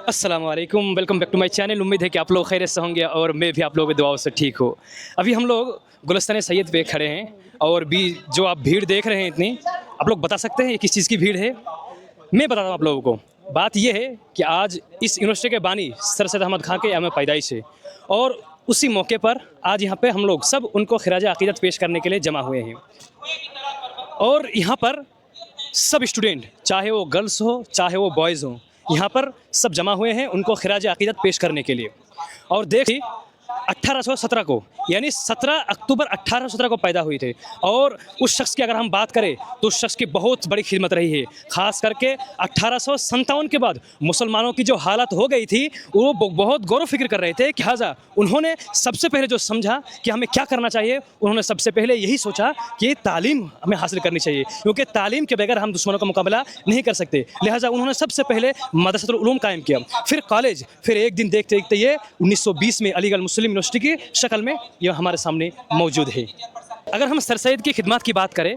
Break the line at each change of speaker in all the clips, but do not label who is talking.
अस्सलामुअलैकुम, welcome back to my channel. उम्मीद है कि आप लोग खैरियत से होंगे और मैं भी आप लोगों की दुआओं से ठीक हूँ। अभी हम लोग गुलिस्तान सैयद पे खड़े हैं और भी जो आप भीड़ देख रहे हैं इतनी, आप लोग बता सकते हैं ये किस चीज़ की भीड़ है? मैं बताता हूँ आप लोगों को। बात ये है कि आज इस यूनिवर्सिटी के बानी सर सैयद अहमद खां के याम पैदाइश है और उसी मौके पर आज यहाँ पे हम लोग सब उनको खिराज अक़ीदत पेश करने के लिए जमा हुए हैं। और यहाँ पर सब स्टूडेंट, चाहे वो गर्ल्स हो चाहे वो बॉयज़ हो, यहाँ पर सब जमा हुए हैं उनको खिराज अक़ीदत पेश करने के लिए। और देखिए 1817 को, यानी 17 अक्टूबर 1817 को पैदा हुई थे और उस शख्स की अगर हम बात करें तो उस शख्स की बहुत बड़ी खिदमत रही है। ख़ास करके 1857 के बाद मुसलमानों की जो हालत हो गई थी वो बहुत गौर फिक्र कर रहे थे कि लिहाजा उन्होंने सबसे पहले जो समझा कि हमें क्या करना चाहिए, उन्होंने सबसे पहले यही सोचा कि तालीम हमें हासिल करनी चाहिए, क्योंकि तालीम के बगैर हम दुश्मनों का मुकाबला नहीं कर सकते। लिहाजा उन्होंने सबसे पहले मदरसतुल उलूम कायम किया, फिर कॉलेज, फिर एक दिन देखते देखते ये 1920 में अलीगढ़ मुस्लिम यूनिवर्सिटी की शक्ल में ये हमारे सामने मौजूद है। अगर हम सर सैयद की खिदमत की बात करें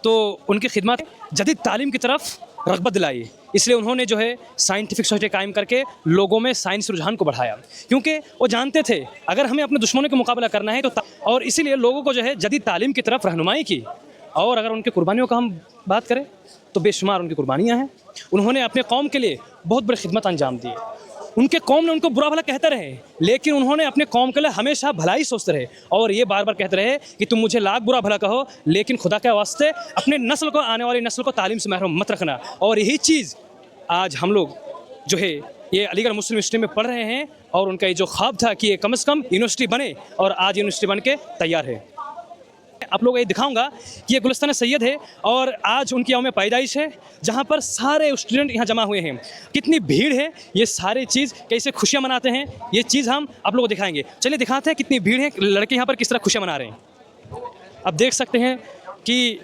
तो उनकी खिदमत जदीद तालीम की तरफ रग़बत दिलाई, इसलिए उन्होंने जो है साइंटिफिक सोसाइटी कायम करके लोगों में साइंस रुझान को बढ़ाया, क्योंकि वो जानते थे अगर हमें अपने दुश्मनों का मुकाबला करना है तो और इसीलिए लोगों को जो है जदीद तालीम की तरफ रहनुमाई की। और अगर उनकी कुर्बानियों का हम बात करें तो बेशुमार उनकी कुर्बानियाँ हैं। उन्होंने अपने कौम के लिए बहुत बड़ी खिदमत अंजाम दी। उनके कौम ने उनको बुरा भला कहते रहे, लेकिन उन्होंने अपने कौम के लिए हमेशा भलाई सोचते रहे और ये बार बार कहते रहे कि तुम मुझे लाख बुरा भला कहो, लेकिन खुदा के वास्ते अपने नस्ल को, आने वाली नस्ल को तालीम से महरूम मत रखना। और यही चीज़ आज हम लोग जो है ये अलीगढ़ मुस्लिम यूनिवर्सिटी में पढ़ रहे हैं और उनका ये जो ख्वाब था कि ये कम से कम यूनिवर्सिटी बने और आज यूनिवर्सिटी बन के तैयार है। आप लोग ये दिखाऊंगा कि ये गुलिस्तान सैयद है और आज उनकी यौम पैदाइश है, जहाँ पर सारे स्टूडेंट यहाँ जमा हुए हैं। कितनी भीड़ है, ये सारी चीज़ कैसे खुशियाँ मनाते हैं, ये चीज़ हम आप लोगों को दिखाएंगे। चलिए दिखाते हैं कितनी भीड़ है, लड़के यहाँ पर किस तरह खुशियाँ मना रहे हैं। अब देख सकते हैं कि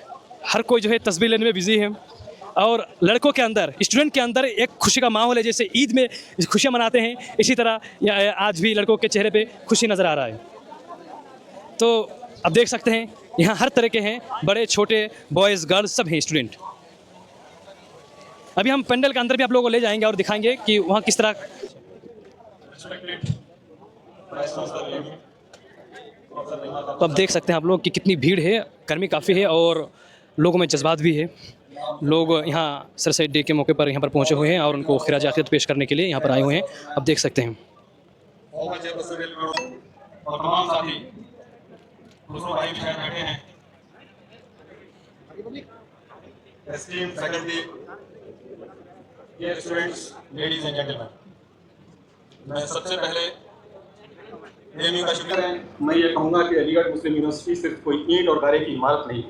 हर कोई जो है तस्वीर लेने में बिजी है और लड़कों के अंदर, स्टूडेंट के अंदर एक खुशी का माहौल है। जैसे ईद में खुशियाँ मनाते हैं, इसी तरह आज भी लड़कों के चेहरे पर खुशी नज़र आ रहा है। तो अब देख सकते हैं यहाँ हर तरह के हैं, बड़े छोटे, बॉयज़ गर्ल्स सब हैं स्टूडेंट। अभी हम पेंडल के अंदर भी आप लोगों को ले जाएंगे और दिखाएंगे कि वहाँ किस तरह। तो अब देख सकते हैं आप लोग कि कितनी भीड़ है, गर्मी काफ़ी है और लोगों में जज्बात भी है। लोग यहाँ सर सैयद डे के मौके पर यहाँ पर पहुँचे हुए हैं और उनको खिराज अक़ीदत पेश करने के लिए यहाँ पर आए हुए हैं। अब देख सकते हैं
दूसरों भाई भी बैठे हैं। Esteemed faculty, dear students, ladies and gentleman, मैं सबसे पहले एएमयू का शुक्रिया है। मैं ये कहूँगा कि अलीगढ़ मुस्लिम यूनिवर्सिटी सिर्फ कोई ईंट और गारे की इमारत नहीं है।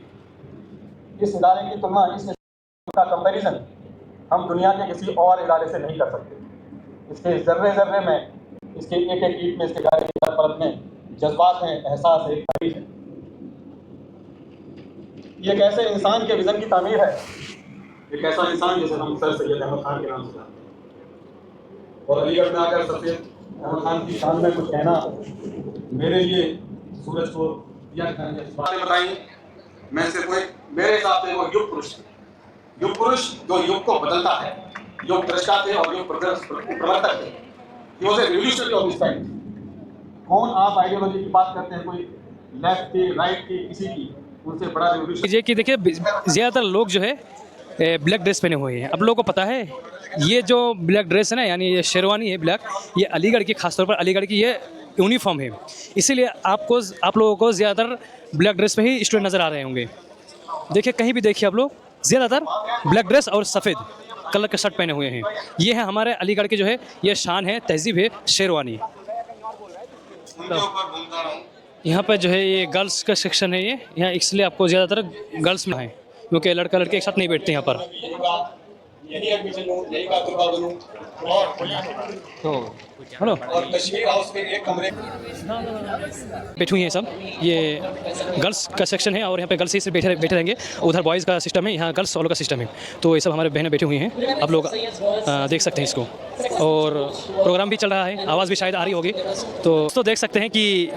इस इदारे की तुलना, इसका कंपैरिजन हम दुनिया के किसी और इदारे से नहीं कर सकते। इसके ज़र्रे ज़र्रे में, इसके एक एक ईंट में, इसके गारे की परत में जज्बात हैं, एहसास है, तारीफ है। ये एक ऐसे इंसान के विज़न की तामीर है, एक ऐसा इंसान जैसे हम सर सैयद अहमद खान के नाम से जानते हैं। और अलीगढ़ में आकर सर सैयद अहमद खान की शान में कुछ कहना मेरे लिए सूरज को दिया बताई। मैं सिर्फ मेरे हिसाब से वो युग पुरुष थे, युग पुरुष जो युग को बदलता है, युग दृष्टा थे और युग प्रवर्तक थे। He was a revolutionary of his time। कौन आप आइडियोलॉजी की बात करते हैं, कोई लेफ्ट की, राइट की, किसी की, उनसे बड़ा रिवॉल्यूशन
ये कि देखिए ज़्यादातर लोग जो है ब्लैक ड्रेस पहने हुए हैं। अब लोगों को पता है ये जो ब्लैक ड्रेस है ना, यानी ये शेरवानी है ब्लैक, ये अलीगढ़ की, खासतौर पर अलीगढ़ की ये यूनिफॉर्म है, इसीलिए आप लोगों को ज़्यादातर ब्लैक ड्रेस में ही स्टूडेंट नज़र आ रहे होंगे। देखिए कहीं भी देखिए आप लोग ज़्यादातर ब्लैक ड्रेस और सफ़ेद कलर के शर्ट पहने हुए हैं। ये है हमारे अलीगढ़ की जो है ये शान है, तहजीब है, शेरवानी। यहाँ पर जो है ये गर्ल्स का सेक्शन है, ये यहाँ इसलिए आपको ज़्यादातर गर्ल्स में है, क्योंकि लड़का लड़के एक साथ नहीं बैठते यहाँ पर। तो हेलो, बैठी हुई हैं सब, ये गर्ल्स का सेक्शन है और यहाँ पे गर्ल्स ही से बैठे रहेंगे। उधर बॉयज़ का सिस्टम है, यहाँ गर्ल्स वालों का सिस्टम है। तो ये सब हमारे बहनें बैठी हुई हैं, आप लोग देख सकते हैं इसको। और प्रोग्राम भी चल रहा है, आवाज़ भी शायद आ रही होगी। तो देख सकते हैं कि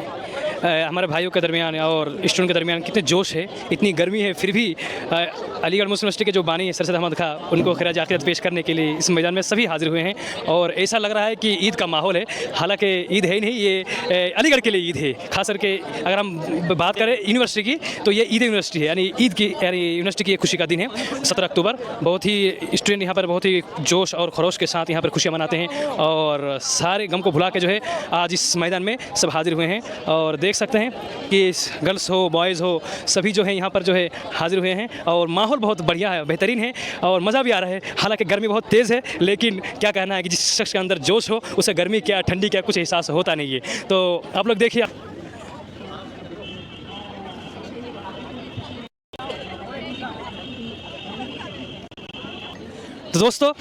हमारे भाइयों के दरमियान और स्टूडेंट के दरमियान कितने जोश है, इतनी गर्मी है, फिर भी अलीगढ़ मुस्लिम यूनिवर्सिटी के जो बानी है सर सैयद अहमद खां, उनको खिराज अक़ीदत पेश करने के लिए इस मैदान में सभी हाजिर हुए हैं। और ऐसा लग रहा है कि ईद का माहौल है, हालांकि ईद है ही नहीं, ये अलीगढ़ के लिए ईद है। खास करके अगर हम बात करें यूनिवर्सिटी की, तो ये ईद यूनिवर्सिटी है, यानी ईद की, यानी यूनिवर्सिटी की एक खुशी का दिन है 17 अक्टूबर। बहुत ही स्टूडेंट यहाँ पर बहुत ही जोश और खरोश के साथ यहाँ पर खुशियाँ मनाते हैं और सारे गम को भुला के जो है आज इस मैदान में सब हाजिर हुए हैं। और देख सकते हैं कि गर्ल्स हो, बॉयज़ हो, सभी जो है यहाँ पर जो है हाजिर हुए हैं और माहौल बहुत बढ़िया है, बेहतरीन है और मज़ा भी आ रहा है। हालांकि गर्मी बहुत तेज़ है, लेकिन क्या कहना है कि जिस शख्स के अंदर जोश हो उसे गर्मी क्या, ठंडी क्या, कुछ एहसास होता नहीं है। तो आप लोग देखिए। तो दोस्तों,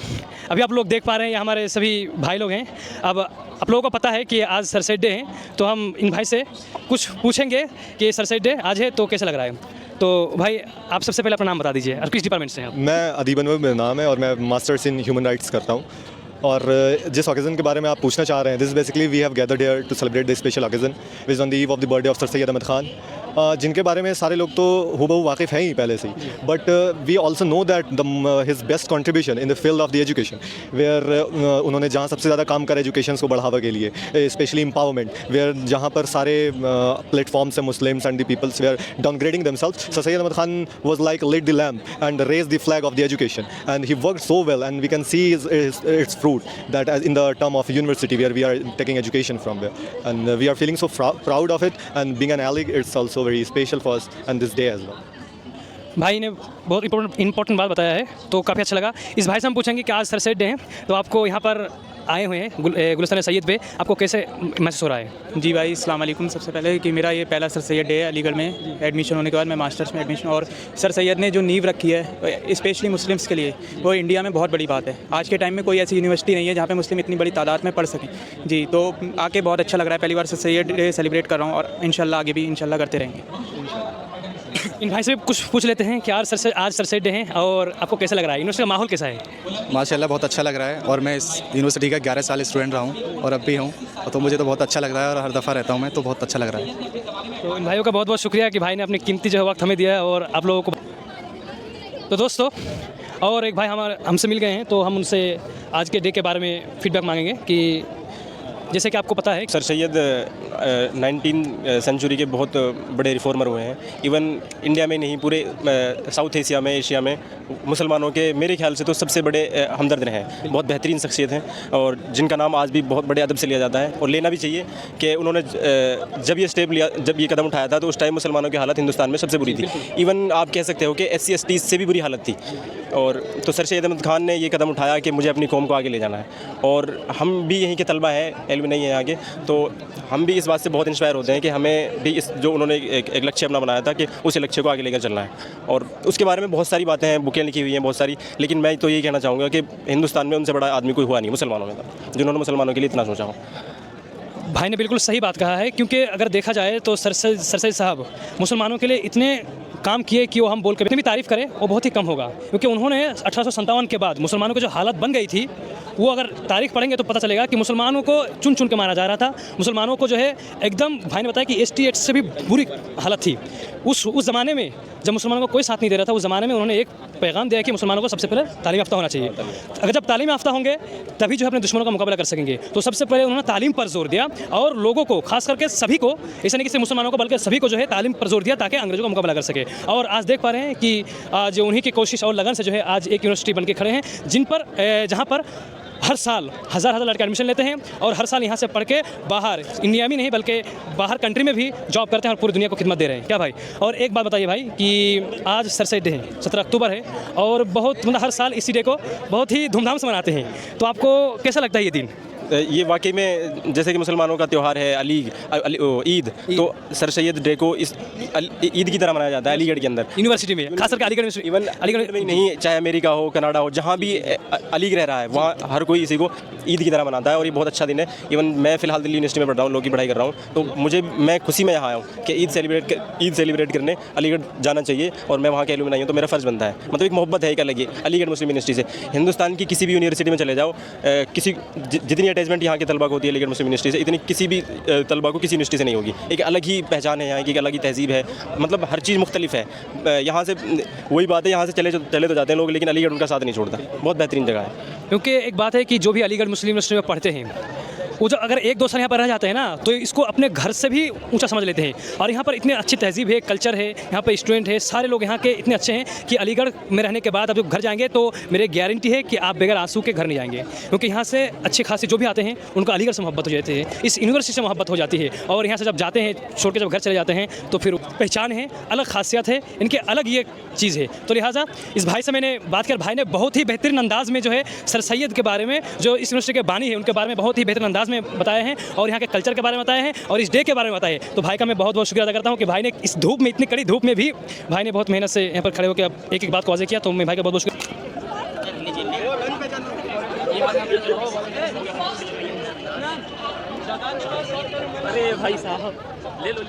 अभी आप लोग देख पा रहे हैं, ये हमारे सभी भाई लोग हैं। अब आप लोगों को पता है कि आज सर सैयद डे है, तो हम इन भाई से कुछ पूछेंगे कि सर सैयद डे आज है तो कैसा लग रहा है। तो भाई, आप सबसे पहले अपना नाम बता दीजिए और किस डिपार्टमेंट से हैं आप?
मैं अदीब अनवर मेरा नाम है और मैं मास्टर्स इन ह्यूमन राइट्स करता हूँ। और जिस ओकेज़न के बारे में आप पूछना चाह रहे हैं, this basically we have gathered here to celebrate the special occasion which on the eve of the birthday of sir Syed Ahmad Khan, जिनके बारे में सारे लोग तो हूबहू वाकिफ़ हैं ही पहले से ही। But we also know that his best contribution in the field of the education, where उन्होंने जहाँ सबसे ज़्यादा काम करा एजुकेशन को बढ़ावा के लिए, स्पेशली एम्पावरमेंट, वेयर जहाँ पर सारे प्लेटफॉर्म्स हैं Muslims and the peoples were downgrading themselves, sir Syed Ahmad Khan was like lit the lamp and raised the flag of the education, and he worked so well, and we can see its fruit that as in the term of university where we are taking education from there, and we are feeling so proud of it, and being an ally, it's also very special for us and this day as well.
भाई ने बहुत important बात बताया है, तो काफ़ी अच्छा लगा। इस भाई से हम पूछेंगे कि आज सर सैयद डे है, तो आपको यहाँ पर आए हुए हैं गुलिस्तान सैयद पे, आपको कैसे महसूस हो रहा है?
जी भाई, अस्सलाम वालेकुम। सबसे पहले कि मेरा ये पहला सर सैयद डे है अलीगढ़ में एडमिशन होने के बाद, मैं मास्टर्स में एडमिशन, और सर सैयद ने जो नींव रखी है स्पेशली मुस्लिम्स के लिए, वो इंडिया में बहुत बड़ी बात है। आज के टाइम में कोई ऐसी यूनिवर्सिटी नहीं है जहाँ पे मुस्लिम इतनी बड़ी तादाद में पढ़ सकें। जी, तो आके बहुत अच्छा लग रहा है, पहली बार सर सैयद डे सेलिब्रेट कर रहा हूँ और इंशाल्लाह आगे भी इंशाल्लाह करते रहेंगे।
इन भाई से कुछ पूछ लेते हैं कि आज सर सैयद डे है और आपको कैसा लग रहा है, यूनिवर्सिटी का माहौल कैसा है?
माशाल्लाह बहुत अच्छा लग रहा है, और मैं इस यूनिवर्सिटी का 11 साल स्टूडेंट रहा हूँ और अब भी हूँ, तो मुझे तो बहुत अच्छा लग रहा है और हर दफ़ा रहता हूँ मैं, तो बहुत अच्छा लग रहा है।
तो इन भाइयों का बहुत बहुत शुक्रिया कि भाई ने अपनी कीमती जो है वक्त हमें दिया और आप लोगों को। तो दोस्तों, और एक भाई हमसे मिल गए हैं, तो हम उनसे आज के डे के बारे में फीडबैक मांगेंगे कि जैसे कि आपको पता है
सर सैयद 19वीं सेंचुरी के बहुत बड़े रिफॉर्मर हुए हैं। इवन इंडिया में नहीं, पूरे साउथ एशिया में, एशिया में मुसलमानों के मेरे ख्याल से तो सबसे बड़े हमदर्द हैं। बहुत बेहतरीन शख्सियत हैं और जिनका नाम आज भी बहुत बड़े अदब से लिया जाता है और लेना भी चाहिए कि उन्होंने जब ये स्टेप लिया, जब ये कदम उठाया था, तो उस टाइम मुसलमानों की हालत हिंदुस्तान में सबसे बुरी थी। इवन आप कह सकते हो कि SC ST से भी बुरी हालत थी, और तो सर सैयद अहमद खान ने ये कदम उठाया कि मुझे अपनी कौम को आगे ले जाना है। और हम भी यहीं के तलबा हैं, एलवी नहीं है आगे, तो हम भी इस बात से बहुत इंस्पायर होते हैं कि हमें भी इस जो उन्होंने एक लक्ष्य अपना बनाया था कि उस लक्ष्य को आगे लेकर चलना है। और उसके बारे में बहुत सारी बातें हैं, बुकें लिखी हुई हैं बहुत सारी, लेकिन मैं तो यही कहना चाहूँगा कि हिंदुस्तान में उनसे बड़ा आदमी कोई हुआ नहीं मुसलमानों में, जिन्होंने मुसलमानों के लिए इतना सोचा हो।
भाई ने बिल्कुल सही बात कहा है, क्योंकि अगर देखा जाए तो सर सैयद साहब मुसलमानों के लिए इतने काम किए कि वो हम बोल कर इतनी भी तारीफ़ करें वो बहुत ही कम होगा, क्योंकि उन्होंने 1857 के बाद मुसलमानों की जो हालत बन गई थी, वो अगर तारीख पढ़ेंगे तो पता चलेगा कि मुसलमानों को चुन चुन के मारा जा रहा था। मुसलमानों को जो है एकदम, भाई ने बताया कि ST से भी बुरी हालत थी। उस ज़माने में जब मुसलमानों को कोई साथ नहीं दे रहा था, उस ज़माने में उन्होंने एक पैगाम दिया कि मुसलमानों को सबसे पहले तालीम याफ्ता होना चाहिए। अगर जब तालीम याफ्ता होंगे तभी जो है अपने दुश्मनों का मुकाबला कर सकेंगे। तो सबसे पहले उन्होंने तालीम पर जोर दिया और लोगों को, खास करके सभी को, ऐसा नहीं कि सिर्फ मुसलमानों को बल्कि सभी को जो है तालीम पर जोर दिया ताकि अंग्रेजों का मुकाबला कर सके। और आज देख पा रहे हैं कि आज उन्हीं की कोशिश और लगन से जो है आज एक यूनिवर्सिटी बन के खड़े हैं, जहाँ पर हर साल हज़ार लड़के एडमिशन लेते हैं और हर साल यहाँ से पढ़ के बाहर, इंडिया में नहीं बल्कि बाहर कंट्री में भी जॉब करते हैं और पूरी दुनिया को खिदमत दे रहे हैं। क्या भाई? और एक बात बताइए भाई कि आज सर सैयद डे है, 17 अक्टूबर है, और बहुत मतलब हर साल इसी डे को बहुत ही धूमधाम से मनाते हैं, तो आपको कैसा लगता है ये दिन?
ये वाकई में जैसे कि मुसलमानों का त्यौहार है ईद, तो सर सैयद डे को इस ईद की तरह मनाया जाता है अलीगढ़ के अंदर,
यूनिवर्सिटी में, खास करके अलीगढ़ में।
इवन अलीगढ़ में नहीं, चाहे अमेरिका हो, कनाडा हो, जहाँ भी अलीगढ़ रह रहा है वहाँ हर कोई इसी को ईद की तरह मनाता है और ये बहुत अच्छा दिन है। इवन मैं फ़िलहाल दिल्ली यूनिवर्सिटी में पढ़ रहा हूँ, लॉ की पढ़ाई कर रहा हूँ, तो मैं खुशी में यहाँ आया हूँ कि ईद सेलिब्रेट करने अलीगढ़ जाना चाहिए और मैं वहाँ के एलुमनाई हूँ, तो मेरा फ़र्ज़ बनता है। मतलब एक मोहब्बत है एक अलग ही अलीगढ़ मुस्लिम यूनिवर्सिटी से। हिंदुस्तान की किसी भी यूनिवर्सिटी में चले जाओ, जितनी अटैचमेंट यहाँ के तलबा को होती है अलीगढ़ मुस्लिम यूनिवर्सिटी से, इतनी किसी भी तलबा को किसी यूनिवर्सिटी से नहीं होगी। एक अलग ही पहचान है यहाँ की, एक अलग ही तहजीब है, मतलब हर चीज़ मुख्तलिफ है। यहाँ से वही बात है, यहाँ से चले तो जाते हैं लोग, लेकिन अलीगढ़ उनका साथ नहीं छोड़ता। बहुत बेहतरीन जगह है।
क्योंकि एक बात है कि जो भी अलीगढ़ मुस्लिम यूनिवर्सिटी में पढ़ते हैं वो जो अगर 1-2 साल यहाँ पर रह जाते हैं ना, तो इसको अपने घर से भी ऊंचा समझ लेते हैं। और यहाँ पर इतने अच्छी तहजीब है, कल्चर है, यहाँ पर स्टूडेंट है, सारे लोग यहाँ के इतने अच्छे हैं कि अलीगढ़ में रहने के बाद आप जब घर जाएंगे तो मेरे गारंटी है कि आप बगैर आंसू के घर नहीं जाएंगे। क्योंकि यहाँ से अच्छे खासे जो भी आते हैं उनको अलीगढ़ से मोहब्बत हो जाती है, इस यूनिवर्सिटी से मोहब्बत हो जाती है। और यहाँ से जब जाते हैं, छोड़ के जब घर चले जाते हैं, तो फिर पहचान है, अलग खासियत है, इनके अलग ये चीज़ है। तो लिहाजा इस भाई से मैंने बात कर, भाई ने बहुत ही बेहतरीन अंदाज़ में जो है सर सैयद के बारे में, जो इस यूनिवर्सिटी के बानी है, उनके बारे में बहुत ही बेहतरीन अंदाज़ में बताया है और यहाँ के कल्चर के बारे में बताया है और इस डे के बारे में बताया है। तो भाई का मैं बहुत बहुत शुक्रिया अदा करता हूँ कि भाई ने इस धूप में, इतनी कड़ी धूप में भी भाई ने बहुत मेहनत से यहाँ पर खड़े होकर एक एक बात को वाज़ेह किया। तो मैं भाई का बहुत बहुत शुक्रिया।
अरे भाई साहब ले लो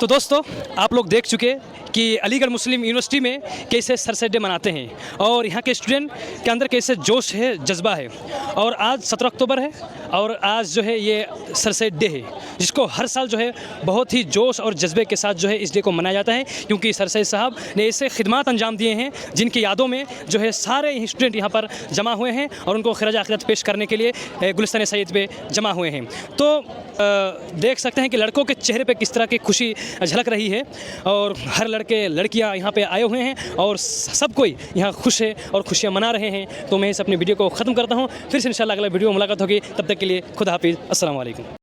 तो दोस्तों आप लोग देख चुके कि अलीगढ़ मुस्लिम यूनिवर्सिटी में कैसे सर सैयद डे मनाते हैं और यहाँ के स्टूडेंट के अंदर कैसे जोश है, जज्बा है। और आज 17 अक्टूबर है और आज जो है ये सर सैयद डे है, जिसको हर साल जो है बहुत ही जोश और जज्बे के साथ जो है इस डे को मनाया जाता है। क्योंकि सर सैयद साहब ने ऐसे खिदमात अंजाम दिए हैं जिनकी यादों में जो है सारे स्टूडेंट यहाँ पर जमा हुए हैं और उनको खिराज अक़ीदत पेश करने के लिए गुलिस्तान सैयद पे जमा हुए हैं। तो देख सकते हैं कि लड़कों के चेहरे पे किस तरह की खुशी झलक रही है और हर लड़के लड़कियां यहाँ पे आए हुए हैं और सब कोई यहाँ खुश है और खुशियाँ मना रहे हैं। तो मैं इस अपनी वीडियो को ख़त्म करता हूँ, फिर से इंशाल्लाह अगला वीडियो में मुलाकात होगी। तब तक के लिए खुदा हाफिज़, अस्सलाम वालेकुम।